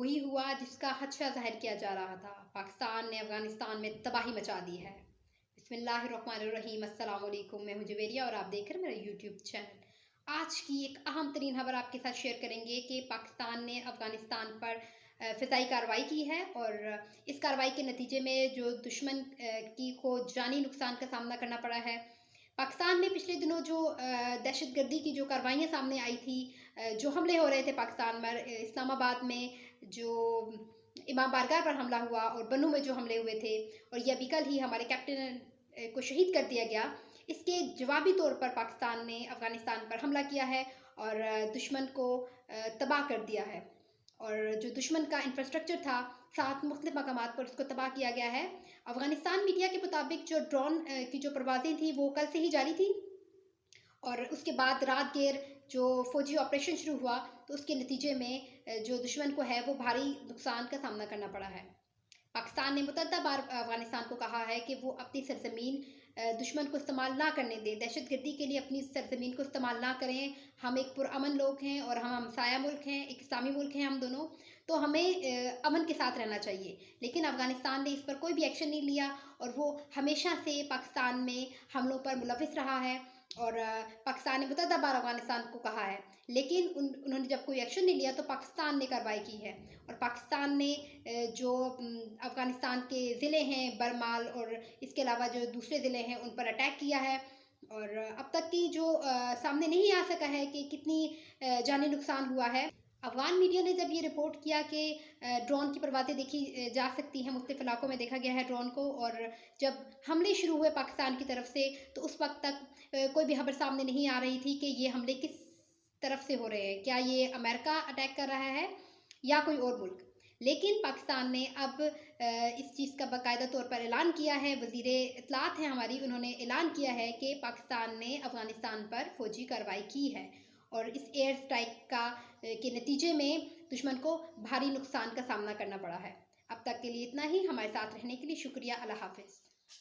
वही हुआ जिसका खदशा ज़ाहिर किया जा रहा था। पाकिस्तान ने अफ़गानिस्तान में तबाही मचा दी है। बिस्मिल्लाहिर्रहमानिर्रहीम, अस्सलाम वालेकुम। मैं हूं जुवेरिया और आप देख रहे हैं मेरा यूट्यूब चैनल। आज की एक अहम तरीन खबर आपके साथ शेयर करेंगे कि पाकिस्तान ने अफ़गानिस्तान पर फ़िज़ाई कार्रवाई की है और इस कार्रवाई के नतीजे में जो दुश्मन को जानी नुकसान का सामना करना पड़ा है। पाकिस्तान में पिछले दिनों जो दहशतगर्दी की जो कार्रवाइयाँ सामने आई थी, जो हमले हो रहे थे पाकिस्तान पर, इस्लामाबाद में जो इमाम बारगाह पर हमला हुआ और बन्नू में जो हमले हुए थे, और ये अभी कल ही हमारे कैप्टन को शहीद कर दिया गया। इसके जवाबी तौर पर पाकिस्तान ने अफ़गानिस्तान पर हमला किया है और दुश्मन को तबाह कर दिया है। और जो दुश्मन का इंफ्रास्ट्रक्चर था 7 मुख्तलिफ मकामात पर, उसको तबाह किया गया है। अफ़गानिस्तान मीडिया के मुताबिक जो ड्रोन की जो परवाज़ें थी वो कल से ही जारी थी और उसके बाद रात देर जो फ़ौजी ऑपरेशन शुरू हुआ तो उसके नतीजे में जो दुश्मन को है वो भारी नुकसान का सामना करना पड़ा है। पाकिस्तान ने मुतअद्दिद बार अफ़गानिस्तान को कहा है कि वो अपनी सरज़मीन दुश्मन को इस्तेमाल ना करने दें, दहशतगर्दी के लिए अपनी सरज़मीन को इस्तेमाल ना करें। हम एक पुरअमन लोग हैं और हम हमसाया मुल्क हैं, एक इस्लामी मुल्क हैं हम दोनों, तो हमें अमन के साथ रहना चाहिए। लेकिन अफ़गानिस्तान ने इस पर कोई भी एक्शन नहीं लिया और वो हमेशा से पाकिस्तान में हमलों पर मुलविस रहा है और पाकिस्तान ने मुतअद्दिद बार अफ़गानिस्तान को कहा है, लेकिन उन्होंने जब कोई एक्शन नहीं लिया तो पाकिस्तान ने कार्रवाई की है। और पाकिस्तान ने जो अफ़गानिस्तान के ज़िले हैं बरमाल और इसके अलावा जो दूसरे ज़िले हैं उन पर अटैक किया है और अब तक की जो सामने नहीं आ सका है कि कितनी जानी नुकसान हुआ है। अफ़गान मीडिया ने जब ये रिपोर्ट किया कि ड्रोन की परवाज़ें देखी जा सकती हैं, मुख्तलिफ इलाकों में देखा गया है ड्रोन को, और जब हमले शुरू हुए पाकिस्तान की तरफ से तो उस वक्त तक कोई भी खबर सामने नहीं आ रही थी कि ये हमले किस तरफ से हो रहे हैं, क्या ये अमेरिका अटैक कर रहा है या कोई और मुल्क। लेकिन पाकिस्तान ने अब इस चीज़ का बाकायदा तौर पर ऐलान किया है। वज़ीर इत्तलात हैं हमारी, उन्होंने ऐलान किया है कि पाकिस्तान ने अफ़गानिस्तान पर फ़ौजी कार्रवाई की है और इस एयर स्ट्राइक के नतीजे में दुश्मन को भारी नुकसान का सामना करना पड़ा है। अब तक के लिए इतना ही। हमारे साथ रहने के लिए शुक्रिया। अल्लाह हाफ़िज़।